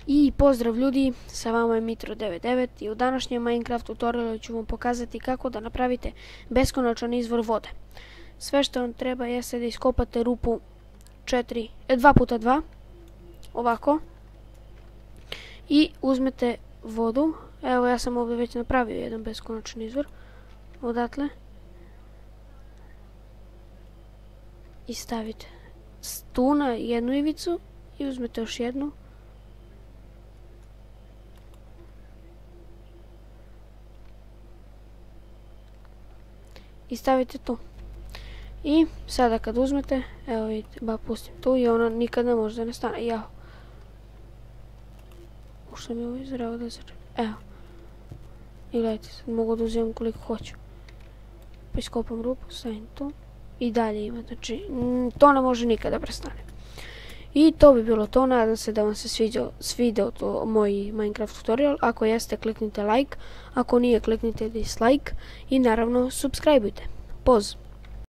I pozdrav ljudi, sa vama je Mitro99 i u današnjem Minecraft tutorialu ću vam pokazati kako da napravite beskonačan izvor vode. Sve što vam treba jeste da iskopate rupu 2x2, ovako, i uzmete vodu. Evo, ja sam ovdje već napravio jedan beskonačan izvor, odatle, i stavite tu na jednu ivicu i uzmete još jednu. I stavite tu. I sada kad uzmete, evo vidite, pustim tu i ona nikad ne može da ne stane. Jao. Ušto mi ovo izrao da začem. Evo. I gledajte, sad mogu da uzimam koliko hoću. Pa iskopam rupu, stavim tu. I dalje ima, znači, to ne može nikada prestane. I to bi bilo to, nadam se da vam se svidio moj Minecraft tutorial. Ako jeste, kliknite like, ako nije, kliknite dislike i naravno subscribeujte. Poz!